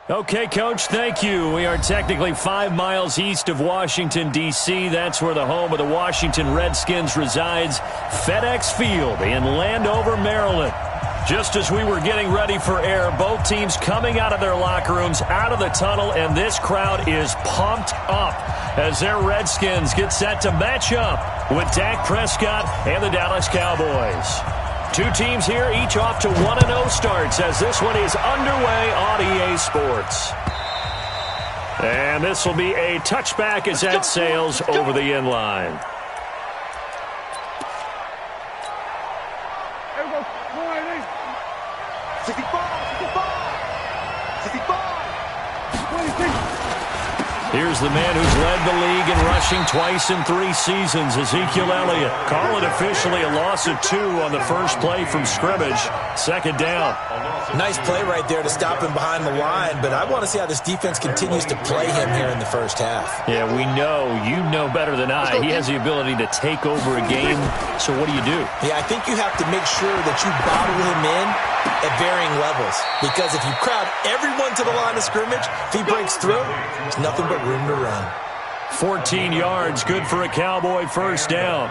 Okay, Coach, thank you. We are technically 5 miles east of Washington, D.C. That's where the home of the Washington Redskins resides, FedEx Field in Landover, Maryland. Just as we were getting ready for air, both teams coming out of their locker rooms, out of the tunnel, and this crowd is pumped up as their Redskins get set to match up with Dak Prescott and the Dallas Cowboys. Two teams here, each off to 1-0 starts as this one is underway on EA Sports. And this will be a touchback as that sails over the end line. There we go. 65. Here's the man who's led the league in rushing twice in 3 seasons, Ezekiel Elliott. Call it officially a loss of 2 on the first play from scrimmage. Second down. Nice play right there to stop him behind the line, but I want to see how this defense continues to play him here in the first half. Yeah, we know. You know better than I. He has the ability to take over a game, so what do you do? Yeah, I think you have to make sure that you bottle him in at varying levels, because if you crowd everyone to the line of scrimmage, if he breaks through, there's nothing but room to run. 14 yards, good for a Cowboy first down.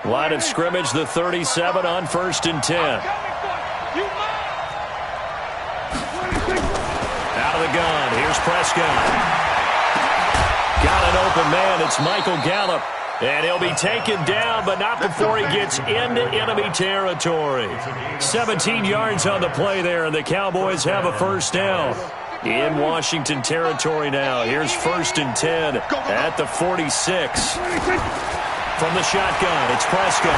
Line of scrimmage, the 37 on 1st and 10. Out of the gun, here's Prescott. Got an open man, it's Michael Gallup. And he'll be taken down, but not before he gets into enemy territory. 17 yards on the play there, and the Cowboys have a first down. In Washington territory now. Here's 1st and 10 at the 46. From the shotgun, it's Prescott.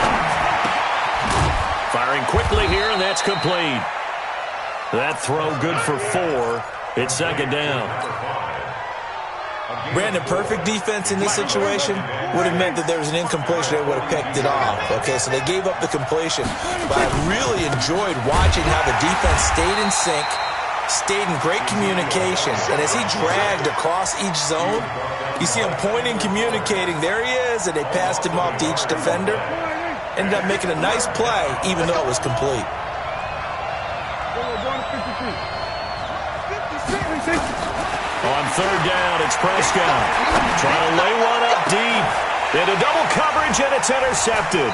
Firing quickly here, and that's complete. That throw good for 4. It's second down. Brandon, perfect defense in this situation would have meant that there was an incompletion. They would have picked it off. Okay, so they gave up the completion. But I really enjoyed watching how the defense stayed in sync, stayed in great communication. And as he dragged across each zone, you see him pointing, communicating. There he is, and they passed him off to each defender. Ended up making a nice play, even though it was complete. On third down, it's Prescott. Trying to lay one up deep. Into double coverage, and it's intercepted.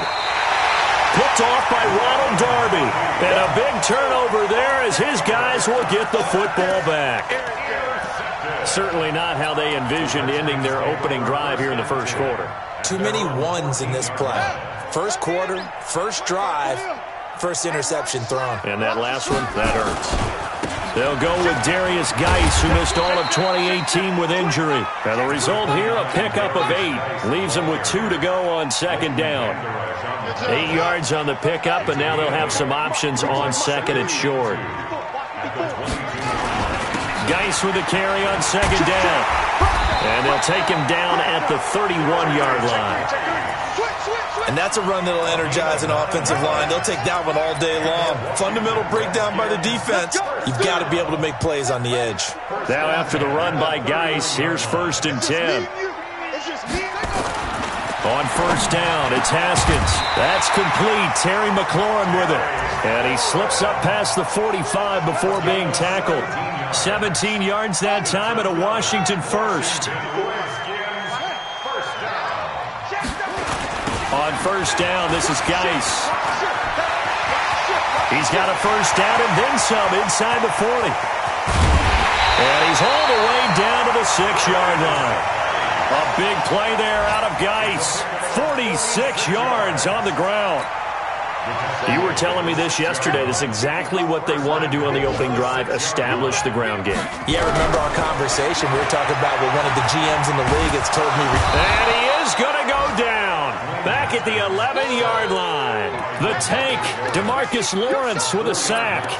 Picked off by Ronald Darby. And a big turnover there as his guys will get the football back. Certainly not how they envisioned ending their opening drive here in the first quarter. Too many ones in this play. First quarter, first drive, first interception thrown. And that last one, that hurts. They'll go with Darius Geis, who missed all of 2018 with injury. And the result here, a pickup of 8. Leaves them with 2 to go on second down. 8 yards on the pickup, and now they'll have some options on second and short. Geis with a carry on second down. And they'll take him down at the 31-yard line. And that's a run that'll energize an offensive line. They'll take that one all day long. Fundamental breakdown by the defense. You've got to be able to make plays on the edge. Now after the run by Geis, here's 1st and 10. On first down, it's Haskins. That's complete. Terry McLaurin with it. And he slips up past the 45 before being tackled. 17 yards that time at a Washington first. On first down, this is Geis. He's got a first down and then some inside the 40. And he's all the way down to the 6-yard line. A big play there out of Geis. 46 yards on the ground. You were telling me this yesterday. This is exactly what they want to do on the opening drive, establish the ground game. Yeah, remember our conversation. We were talking about what one of the GMs in the league has told me. And he is going to go down. Back at the 11-yard line. The tank, DeMarcus Lawrence with a sack.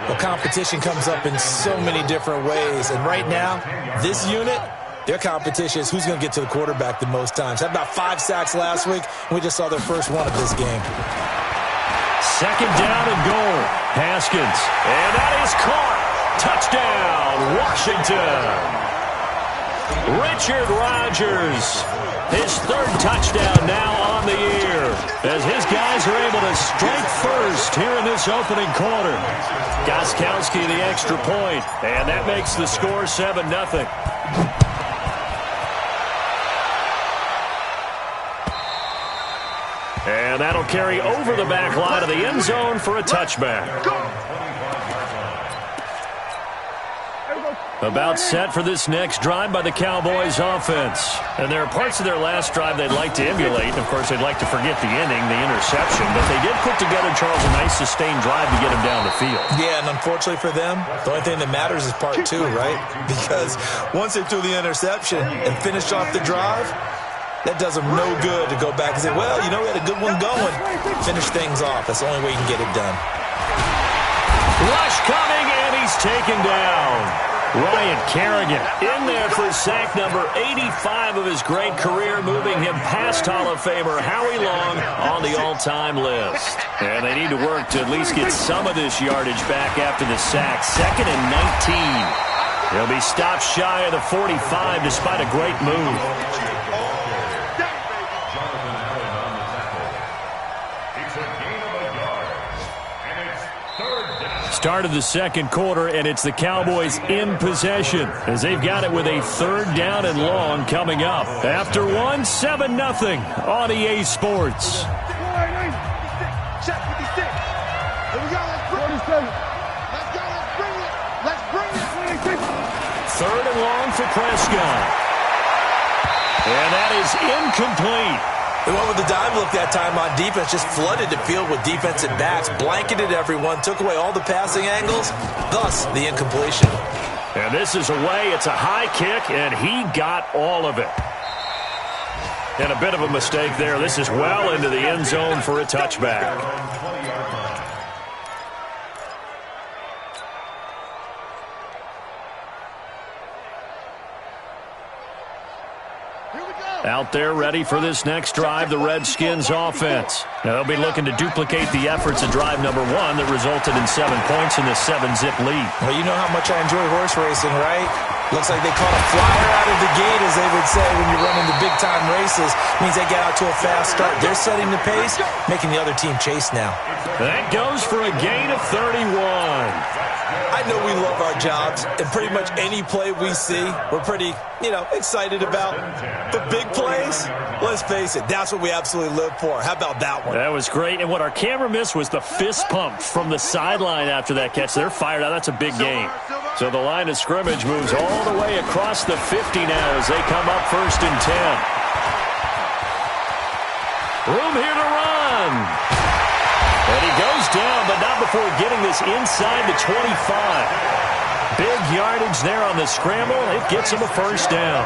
Well, competition comes up in so many different ways. And right now, this unit, their competition is who's going to get to the quarterback the most times. Had about 5 sacks last week, and we just saw their first one of this game. Second down and goal. Haskins. And that is caught. Touchdown, Washington. Richard Rodgers. His 3rd touchdown now on on the year as his guys are able to strike first here in this opening quarter. Gostkowski the extra point, and that makes the score 7-0. And that'll carry over the back line of the end zone for a touchback. About set for this next drive by the Cowboys offense. And there are parts of their last drive they'd like to emulate. Of course, they'd like to forget the inning, the interception. But they did put together, Charles, a nice sustained drive to get him down the field. Yeah, and unfortunately for them, the only thing that matters is part two, right? Because once they threw the interception and finished off the drive, that does them no good to go back and say, well, you know, we had a good one going. Finish things off. That's the only way you can get it done. Rush coming, and he's taken down. Ryan Kerrigan in there for sack number 85 of his great career, moving him past Hall of Famer Howie Long on the all-time list. And they need to work to at least get some of this yardage back after the sack. 2nd and 19. He'll be stopped shy of the 45 despite a great move. Start of the second quarter, and it's the Cowboys in possession as they've got it with a 3rd down and long coming up. After 7-0 on EA Sports. Third and long for Prescott. And that is incomplete. They went with the dime look that time on defense, just flooded the field with defensive backs, blanketed everyone, took away all the passing angles, thus the incompletion. And this is away. It's a high kick, and he got all of it. And a bit of a mistake there. This is well into the end zone for a touchback. Out there ready for this next drive, the Redskins offense. Now they'll be looking to duplicate the efforts of drive number 1 that resulted in 7 points in the 7-zip lead. Well, you know how much I enjoy horse racing, right? Looks like they caught a flyer out of the gate, as they would say when you're running the big-time races. Means they get out to a fast start. They're setting the pace, making the other team chase now. That goes for a gain of 31. I know we love our jobs, and pretty much any play we see, we're pretty, excited about. The big plays, let's face it, that's what we absolutely live for. How about that one? That was great, and what our camera missed was the fist pump from the sideline after that catch. They're fired out. That's a big gain. So the line of scrimmage moves all the way across the 50 now as they come up 1st and 10. Room here to run. And he goes down, but not before getting this inside the 25. Big yardage there on the scramble. It gets him a 1st down.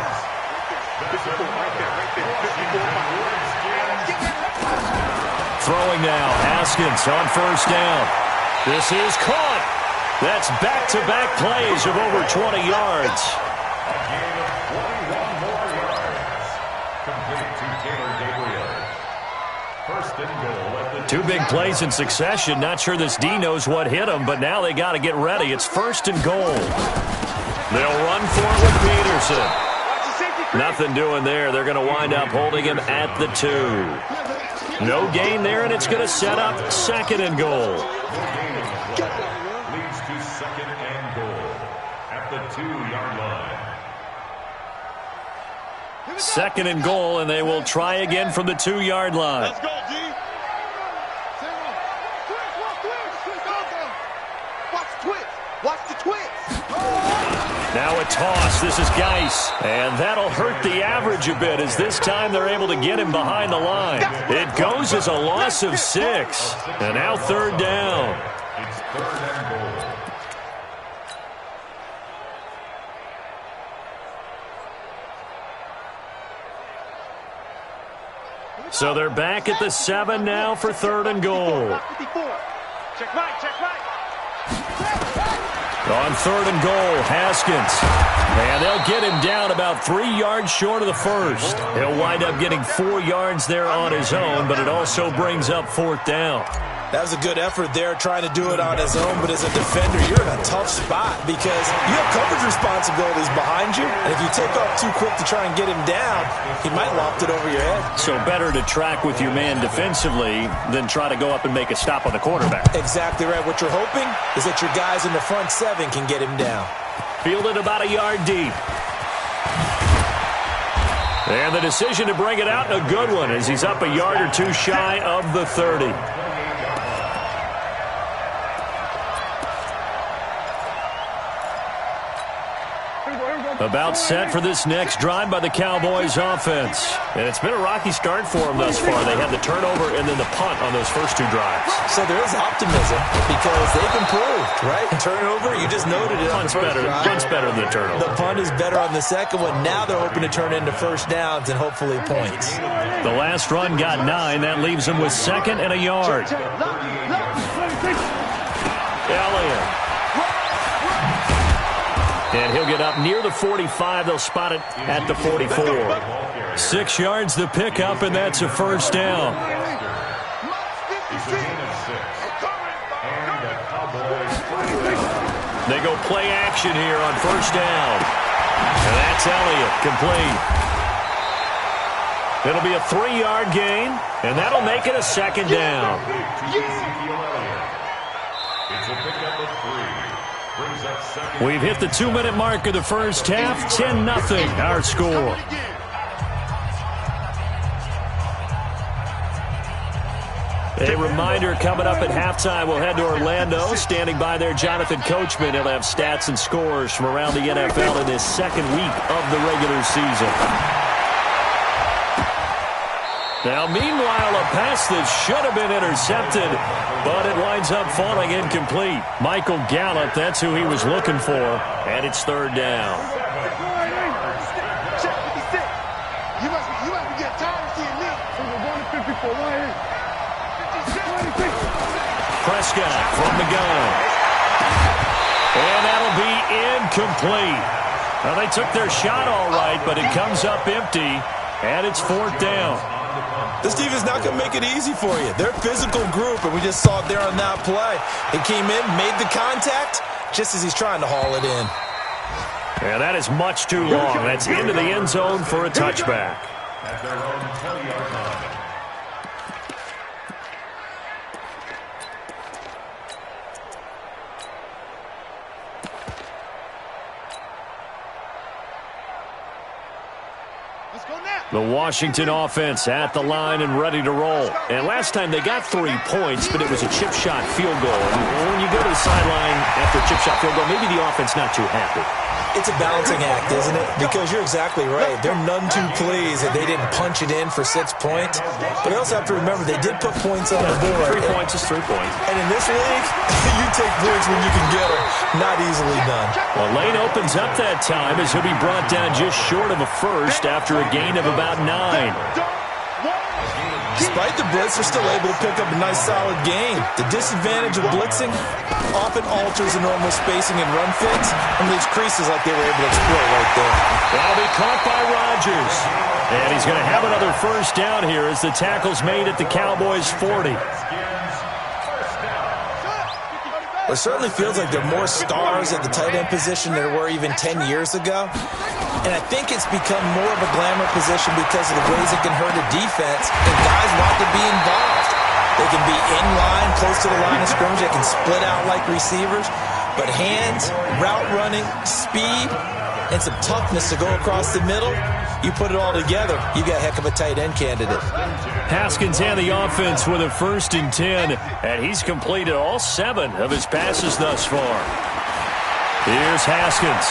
Throwing now, Haskins on 1st down. This is caught. That's back-to-back plays of over 20 yards. Two big plays in succession. Not sure this D knows what hit him, but now they got to get ready. It's 1st and goal. They'll run for it with Peterson. Nothing doing there. They're going to wind up holding him at the 2. No gain there, and it's going to set up 2nd and goal. Leads to 2nd and goal at the 2-yard line. 2nd and goal, and they will try again from the 2-yard line. Let's go, D. Watch the twist. Now a toss. This is Geis. And that'll hurt the average a bit as this time they're able to get him behind the line. It goes as a loss of 6. And now 3rd down. It's 3rd and goal. So they're back at the 7 now for 3rd and goal. Check right, check right. On 3rd and goal, Haskins. And they'll get him down about 3 yards short of the 1st. He'll wind up getting 4 yards there on his own, but it also brings up 4th down. That was a good effort there, trying to do it on his own, but as a defender, you're in a tough spot because you have coverage responsibilities behind you, and if you take off too quick to try and get him down, he might loft it over your head. So better to track with your man defensively than try to go up and make a stop on the quarterback. Exactly right. What you're hoping is that your guys in the front seven can get him down. Fielded about a yard deep. And the decision to bring it out, a good one, as he's up a yard or two shy of the 30. About set for this next drive by the Cowboys offense. And it's been a rocky start for them thus far. They had the turnover and then the punt on those first two drives. So there is optimism because they've improved, right? Turnover, you just noted it. Punt's better than the turnover. The punt is better on the second one. Now they're hoping to turn into first downs and hopefully points. The last run got 9. That leaves them with second and a yard. Elliott. And he'll get up near the 45. They'll spot it at the 44. 6 yards the pickup, and that's a first down. They go play action here on first down. And that's Elliott, complete. It'll be a 3-yard gain, and that'll make it a second down. It's a pickup of 3. We've hit the 2-minute mark of the first half. 10-0 our score. A reminder coming up at halftime, we'll head to Orlando. Standing by there, Jonathan Coachman. He'll have stats and scores from around the NFL in this second week of the regular season. Now, meanwhile, a pass that should have been intercepted, but it winds up falling incomplete. Michael Gallup, that's who he was looking for, and it's third down. Check 56. You must be getting tired of seeing me. Prescott from the gun. And that'll be incomplete. Well, they took their shot all right, but it comes up empty, and it's fourth down. This defense is not going to make it easy for you. They're a physical group, and we just saw it there on that play. He came in, made the contact, just as he's trying to haul it in. Yeah, that is much too long. That's into the end zone for a touchback. At their own 20-yard line. The Washington offense at the line and ready to roll. And last time they got 3 points, but it was a chip shot field goal. And when you go to the sideline after a chip shot field goal, maybe the offense not too happy. It's a balancing act, isn't it? Because you're exactly right. They're none too pleased that they didn't punch it in for 6 points. But I also have to remember they did put points on the board. 3 points is 3 points. And in this league, you take points when you can get them. Not easily done. Well, Lane opens up that time as he'll be brought down just short of a first after a gain of about 9. Despite the blitz, they're still able to pick up a nice solid gain. The disadvantage of blitzing often alters the normal spacing and run fits and leaves creases like they were able to exploit right there. That'll be caught by Rodgers. And he's going to have another first down here as the tackle's made at the Cowboys' 40. It certainly feels like there are more stars at the tight end position than there were even 10 years ago. And I think it's become more of a glamour position because of the ways it can hurt a defense, and guys want to be involved. They can be in line, close to the line of scrimmage. They can split out like receivers. But hands, route running, speed, and some toughness to go across the middle, you put it all together, you got a heck of a tight end candidate. Haskins and the offense with a 1st and 10, and he's completed all 7 of his passes thus far. Here's Haskins.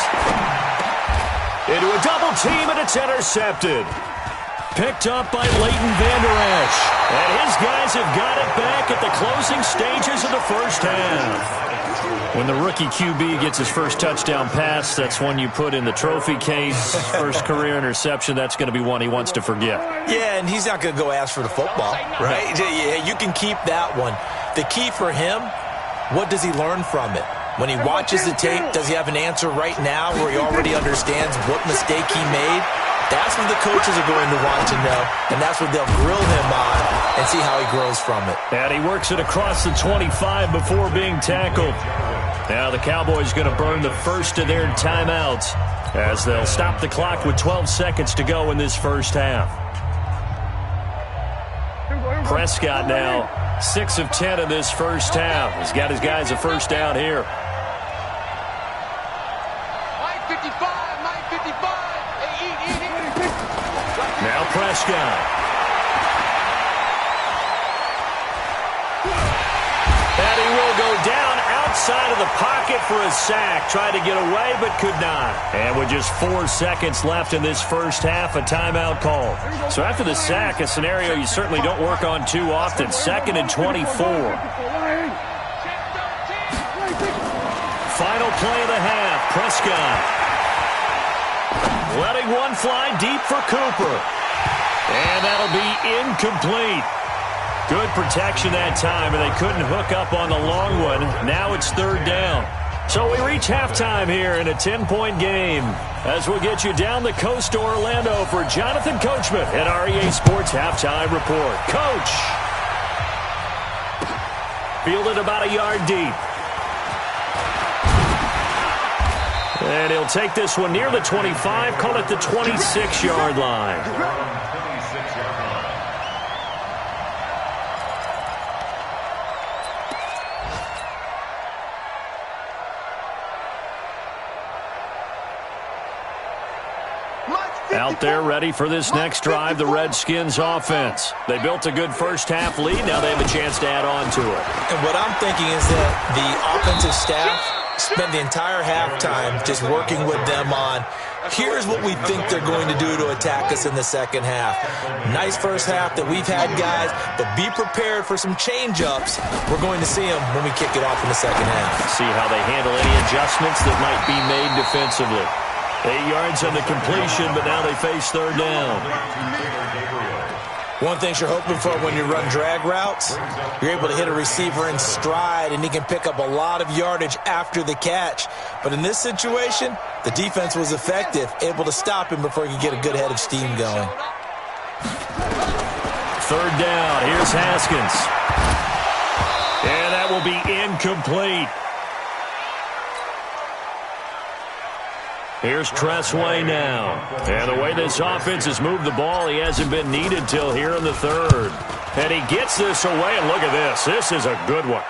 Into a double team, and it's intercepted. Picked up by Leighton Vander Esch. And his guys have got it back at the closing stages of the first half. When the rookie QB gets his first touchdown pass, that's one you put in the trophy case. First career interception, that's going to be one he wants to forget. Yeah, and he's not going to go ask for the football, right? Yeah, you can keep that one. The key for him, what does he learn from it? When he watches the tape, does he have an answer right now where he already understands what mistake he made? That's what the coaches are going to want to know, and that's what they'll grill him on and see how he grows from it. And he works it across the 25 before being tackled. Now the Cowboys going to burn the first of their timeouts as they'll stop the clock with 12 seconds to go in this first half. Prescott now 6 of 10 in this first half. He's got his guys a first down here. Now Prescott. And he will go down outside of the pocket for a sack. Tried to get away, but could not. And with just 4 seconds left in this first half, a timeout call. So after the sack, a scenario you certainly don't work on too often. 2nd and 24. Final play of the half. Prescott letting one fly deep for Cooper. And that'll be incomplete. Good protection that time, and they couldn't hook up on the long one. Now it's 3rd down. So we reach halftime here in a 10-point game as we'll get you down the coast to Orlando for Jonathan Coachman at REA Sports Halftime Report. Coach! Fielded about a yard deep. And he'll take this one near the 25, call it the 26-yard line. Out there ready for this next drive, the Redskins offense. They built a good first half lead. Now they have a chance to add on to it. And what I'm thinking is that the offensive staff spent the entire halftime just working with them on, here's what we think they're going to do to attack us in the second half. Nice first half that we've had, guys, but be prepared for some change-ups. We're going to see them when we kick it off in the second half. See how they handle any adjustments that might be made defensively. 8 yards on the completion, but now they face 3rd down. One thing you're hoping for when you run drag routes, you're able to hit a receiver in stride, and he can pick up a lot of yardage after the catch. But in this situation, the defense was effective, able to stop him before he could get a good head of steam going. 3rd down. Here's Haskins. And that will be incomplete. Here's Tressway now. And the way this offense has moved the ball, he hasn't been needed till here in the 3rd. And he gets this away, and look at this. This is a good one.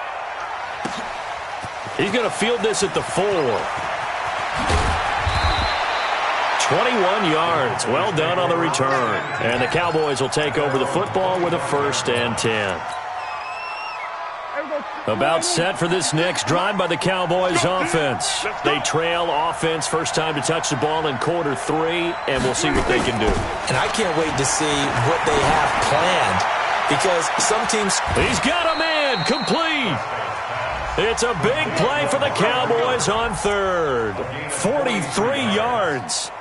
He's going to field this at the 4. 21 yards. Well done on the return. And the Cowboys will take over the football with a 1st and 10. About set for this next drive by the Cowboys offense. They trail offense, first time to touch the ball in quarter 3, and we'll see what they can do. And I can't wait to see what they have planned, because some teams... He's got a man, complete. It's a big play for the Cowboys on 3rd. 43 yards.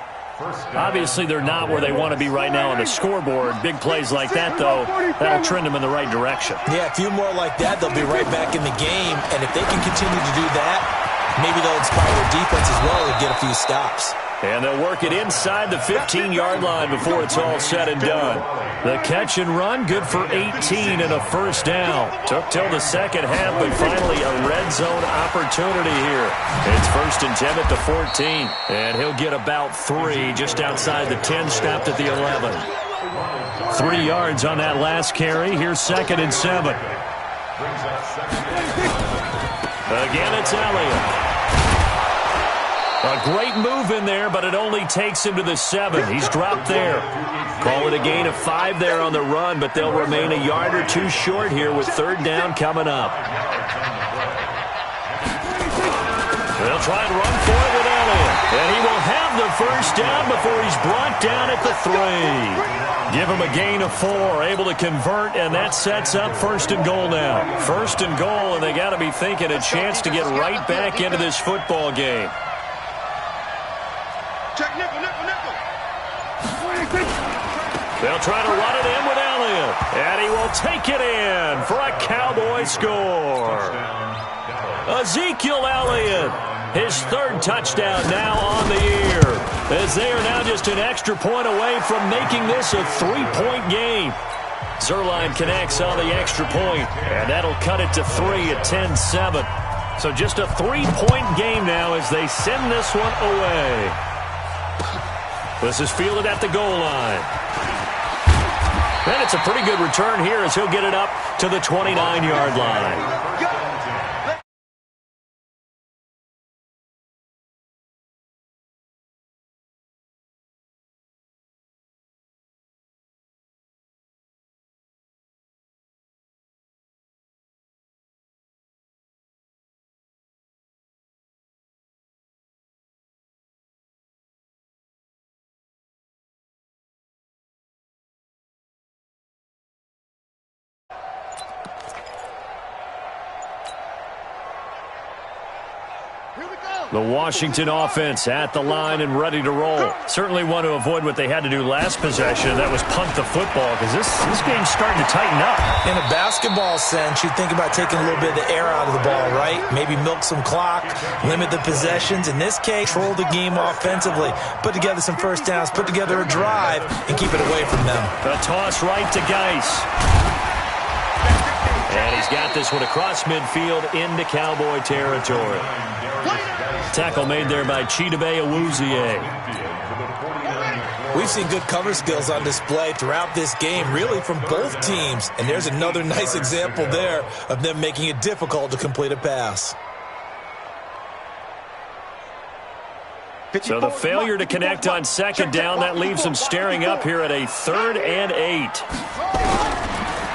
Obviously, they're not where they want to be right now on the scoreboard. Big plays like that, though, that'll trend them in the right direction. Yeah, a few more like that, they'll be right back in the game. And if they can continue to do that, maybe they'll inspire their defense as well to get a few stops. And they'll work it inside the 15-yard line before it's all said and done. The catch and run, good for 18 and a 1st down. Took till the second half, but finally a red zone opportunity here. It's 1st and 10 at the 14. And he'll get about 3 just outside the 10, stopped at the 11. 3 yards on that last carry. Here's 2nd and 7. Again, it's Elliott. A great move in there, but it only takes him to the 7. He's dropped there. Call it a gain of 5 there on the run, but they'll remain a yard or 2 short here with 3rd down coming up. They'll try and run for it with Elliott. And he will have the 1st down before he's brought down at the 3. Give him a gain of 4, able to convert, and that sets up 1st and goal now. 1st and goal, and they got to be thinking a chance to get right back into this football game. Check nickel, nickel, nickel. They'll try to run it in with Elliott. And he will take it in for a Cowboy score. Ezekiel Elliott His third touchdown now on the year, as they are now just an extra point away from making this a 3-point game. Zuerlein connects on the extra point, and that'll cut it to 3 at 10-7. So just a 3-point game now as they send this one away. This is fielded at the goal line. And it's a pretty good return here as he'll get it up to the 29-yard line. The Washington offense at the line and ready to roll. Certainly want to avoid what they had to do last possession. That was punt the football, because this game's starting to tighten up. In a basketball sense, you think about taking a little bit of the air out of the ball, right? Maybe milk some clock, limit the possessions. In this case, control the game offensively. Put together some first downs, put together a drive, and keep it away from them. The toss right to Geis. And he's got this one across midfield into Cowboy territory. Tackle made there by Chidobe Awuzie. We've seen good cover skills on display throughout this game, really from both teams. And there's another nice example there of them making it difficult to complete a pass. So the failure to connect on second down, that leaves them staring up here at a 3rd and 8.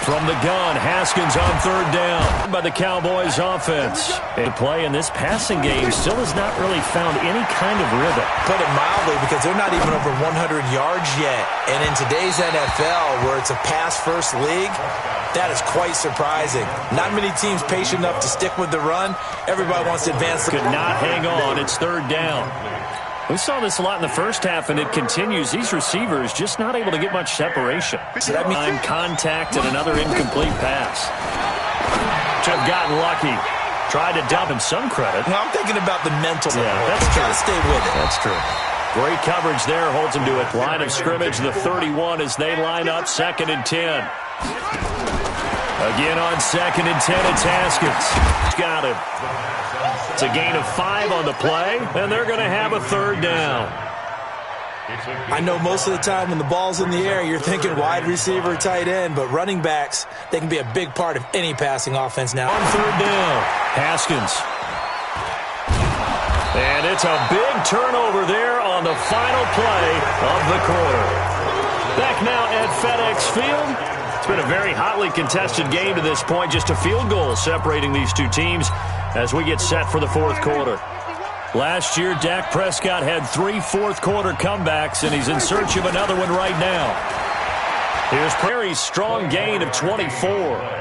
From the gun, Haskins on 3rd down by the Cowboys offense. And play in this passing game still has not really found any kind of rhythm. Put it mildly, because they're not even over 100 yards yet. And in today's NFL, where it's a pass-first league, that is quite surprising. Not many teams patient enough to stick with the run. Everybody wants to advance. Could not hang on. It's 3rd down. We saw this a lot in the first half, and it continues. These receivers just not able to get much separation. Time contact and another incomplete pass. Should have gotten lucky. Tried to dump him some credit. Well, I'm thinking about the mental. Yeah, that's true. Got to stay with it. That's true. Great coverage there. Holds him to a line of scrimmage, the 31, as they line up 2nd and 10. Again on 2nd and 10, it's Haskins. Got him. It's a gain of 5 on the play, and they're going to have a 3rd down. I know most of the time when the ball's in the air, you're thinking wide receiver, tight end, but running backs, they can be a big part of any passing offense now. On 3rd down, Haskins. And it's a big turnover there on the final play of the quarter. Back now at FedEx Field. It's been a very hotly contested game to this point. Just a field goal separating these two teams as we get set for the 4th quarter. Last year, Dak Prescott had 3 4th-quarter comebacks, and he's in search of another one right now. Here's Perry's strong gain of 24.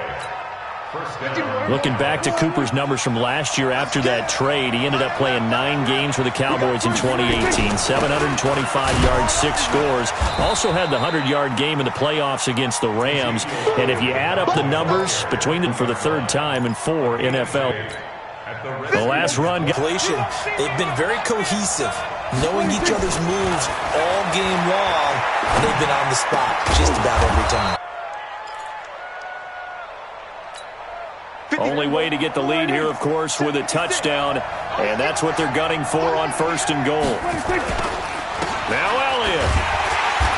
Looking back to Cooper's numbers from last year after that trade, he ended up playing 9 games for the Cowboys in 2018. 725 yards, 6 scores. Also had the 100-yard game in the playoffs against the Rams. And if you add up the numbers between them for the 3rd time in 4 NFL. The last run. They've been very cohesive, knowing each other's moves all game long, and they've been on the spot just about every time. Only way to get the lead here, of course, with a touchdown, and that's what they're gunning for on 1st and goal. Now Elliott.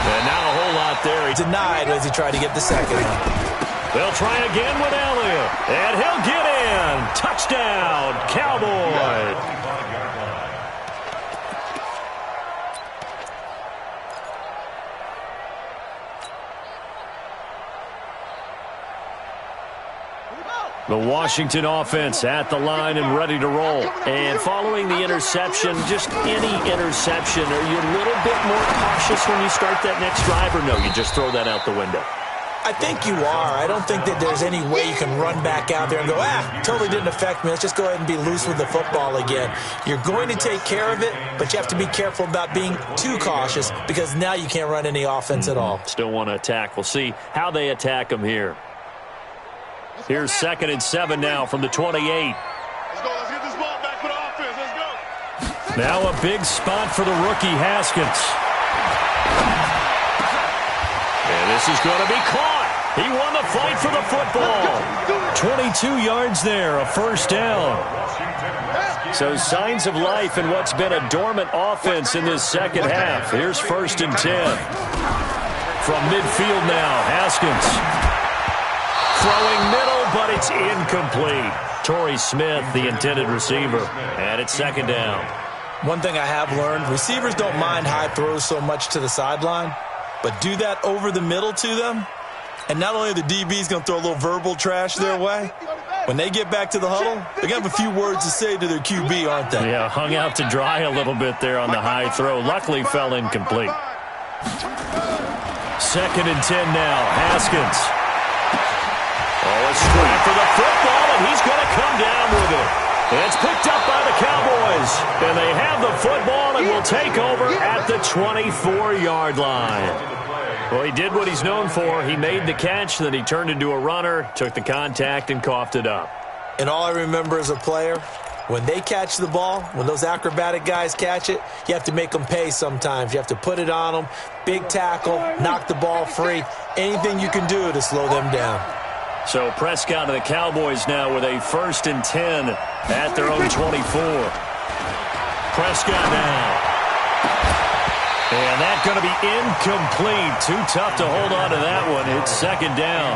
And not a whole lot there. He denied as he tried to get the 2nd. They'll try again with Elliott, and he'll get in. Touchdown, Cowboys. The Washington offense at the line and ready to roll. And following the interception, just any interception, are you a little bit more cautious when you start that next drive, or no, you just throw that out the window? I think you are. I don't think that there's any way you can run back out there and go, totally didn't affect me. Let's just go ahead and be loose with the football again. You're going to take care of it, but you have to be careful about being too cautious, because now you can't run any offense at all. Still want to attack. We'll see how they attack them here. Here's 2nd and 7 now from the 28. Let's go. Let's get this ball back for the offense. Let's go. Now a big spot for the rookie Haskins. And this is going to be caught. He won the fight for the football. 22 yards there, a first down. So signs of life in what's been a dormant offense in this second half. Here's 1st and 10. From midfield now, Haskins. Throwing middle, but it's incomplete. Torrey Smith, the intended receiver. And it's 2nd down. One thing I have learned, receivers don't mind high throws so much to the sideline, but do that over the middle to them, and not only are the DBs going to throw a little verbal trash their way, when they get back to the huddle, they're going to have a few words to say to their QB, aren't they? Yeah, hung out to dry a little bit there on the high throw. Luckily fell incomplete. 2nd and 10 now, Haskins. Oh, a strike for the football, and he's going to come down with it. It's picked up by the Cowboys, and they have the football and will take over at the 24-yard line. Well, he did what he's known for. He made the catch, then he turned into a runner, took the contact, and coughed it up. And all I remember as a player, when they catch the ball, when those acrobatic guys catch it, you have to make them pay sometimes. You have to put it on them, big tackle, knock the ball free, anything you can do to slow them down. So Prescott and the Cowboys now with a 1st and 10 at their own 24. Prescott now. And that's going to be incomplete. Too tough to hold on to that one. It's 2nd down.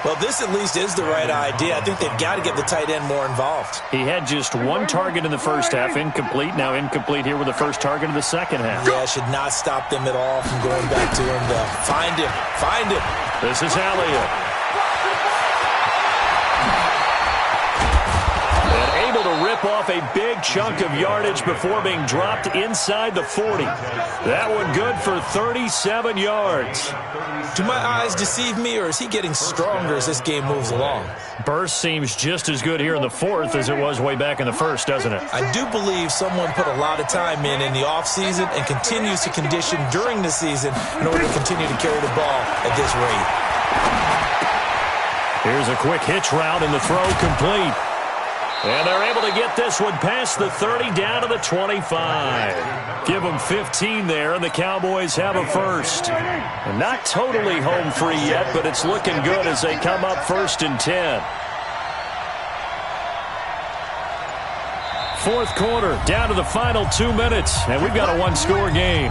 Well, this at least is the right idea. I think they've got to get the tight end more involved. He had just 1 target in the first half, incomplete. Now incomplete here with the first target of the second half. Yeah, should not stop them at all from going back to him. Find him. Find him. This is Elliott. To rip off a big chunk of yardage before being dropped inside the 40. That one good for 37 yards. Do my eyes deceive me, or is he getting stronger as this game moves along? Burst seems just as good here in the 4th as it was way back in the 1st, doesn't it? I do believe someone put a lot of time in the offseason and continues to condition during the season in order to continue to carry the ball at this rate. Here's a quick hitch route and the throw complete. And they're able to get this one past the 30 down to the 25. Give them 15 there, and the Cowboys have a first. And not totally home free yet, but it's looking good as they come up 1st and 10. 4th quarter, down to the final 2 minutes, and we've got a 1-score game.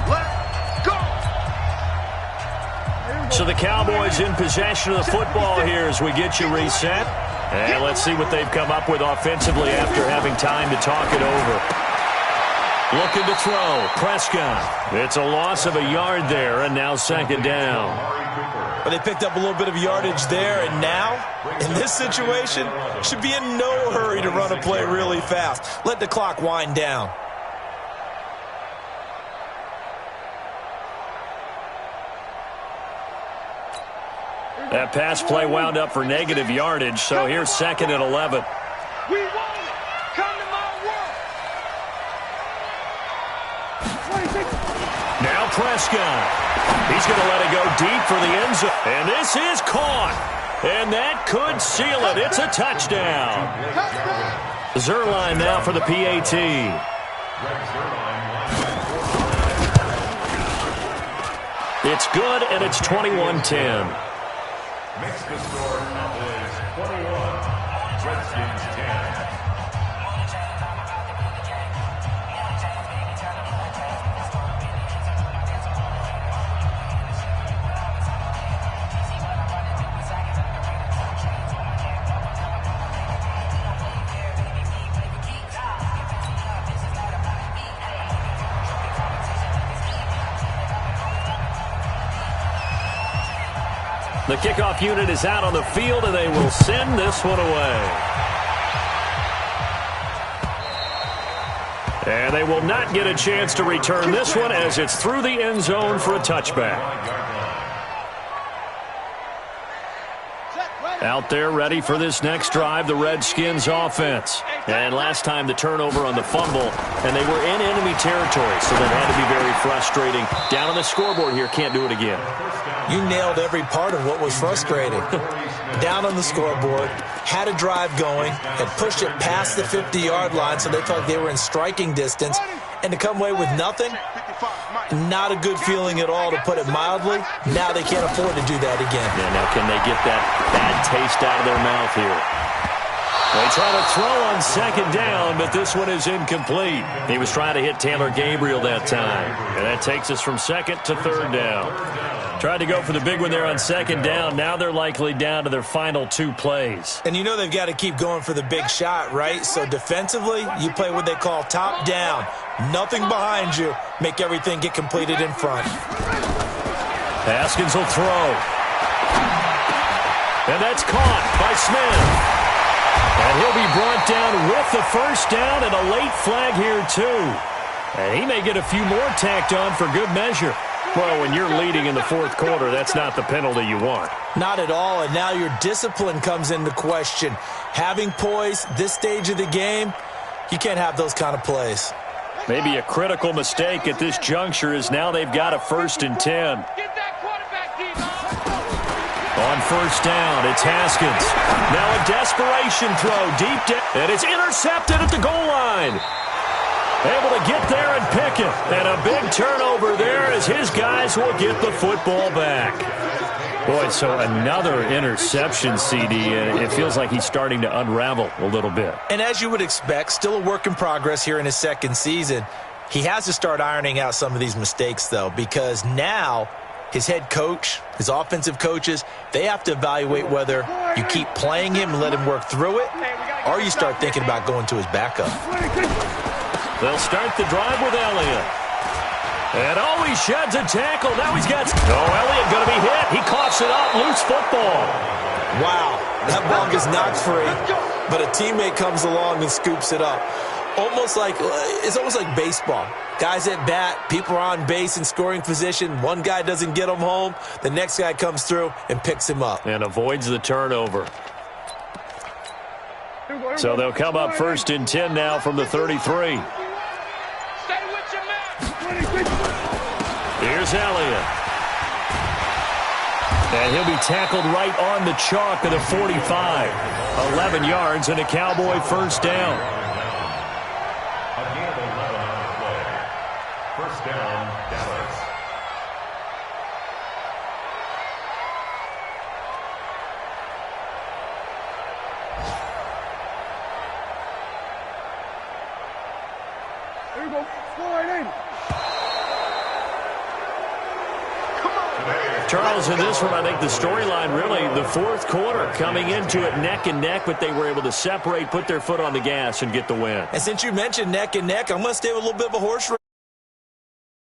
So the Cowboys in possession of the football here as we get you reset. And let's see what they've come up with offensively after having time to talk it over. Looking to throw. Prescott. It's a loss of a yard there, and now 2nd down. But they picked up a little bit of yardage there, and now, in this situation, should be in no hurry to run a play really fast. Let the clock wind down. That pass play wound up for negative yardage, so here's 2nd and 11. We want it. Come to my work. Now Prescott. He's going to let it go deep for the end zone. And this is caught. And that could seal it. It's a touchdown. Zerline now for the PAT. It's good, and it's 21-10. Makes the score is 21, Redskins 10. The kickoff unit is out on the field, and they will send this one away. And they will not get a chance to return this one as it's through the end zone for a touchback. Out there ready for this next drive, the Redskins offense. And last time the turnover on the fumble, and they were in enemy territory, so that had to be very frustrating. Down on the scoreboard here, can't do it again. You nailed every part of what was frustrating. Down on the scoreboard, had a drive going, had pushed it past the 50-yard line so they felt like they were in striking distance, and to come away with nothing, not a good feeling at all, to put it mildly. Now they can't afford to do that again. Yeah, now can they get that bad taste out of their mouth here? They try to throw on second down, but this one is incomplete. He was trying to hit Taylor Gabriel that time, and that takes us from second to third down. Tried to go for the big one there on second down. Now they're likely down to their final 2 plays. And you know they've got to keep going for the big shot, right? So defensively, you play what they call top down. Nothing behind you. Make everything get completed in front. Haskins will throw. And that's caught by Smith. And he'll be brought down with the first down and a late flag here too. And he may get a few more tacked on for good measure. Well, when you're leading in the fourth quarter, that's not the penalty you want. Not at all, and now your discipline comes into question. Having poise this stage of the game, you can't have those kind of plays. Maybe a critical mistake at this juncture is now they've got a 1st and 10. On first down, it's Haskins. Now a desperation throw deep down, and it's intercepted at the goal line. Able to get there and pick it. And a big turnover there as his guys will get the football back. Boy, so another interception, CD, and it feels like he's starting to unravel a little bit. And as you would expect, still a work in progress here in his second season. He has to start ironing out some of these mistakes, though, because now his head coach, his offensive coaches, they have to evaluate whether you keep playing him and let him work through it, or you start thinking about going to his backup. They'll start the drive with Elliott. And oh, he sheds a tackle. Now he's got... Elliott going to be hit. He coughs it up. Loose football. Wow, that ball gets knocked free, but a teammate comes along and scoops it up. It's almost like baseball. Guys at bat, people are on base in scoring position. One guy doesn't get him home. The next guy comes through and picks him up. And avoids the turnover. So they'll come up 1st and 10 now from the 33. Here's Elliott. And he'll be tackled right on the chalk of the 45. 11 yards and a Cowboy first down. A gain of 11 on the play. First down, Dallas. There you go. Score it in. Charles, in this one, I think the storyline really, the fourth quarter, coming into it neck and neck, but they were able to separate, put their foot on the gas, and get the win. And since you mentioned neck and neck, I'm going to stay with a little bit of a horse race.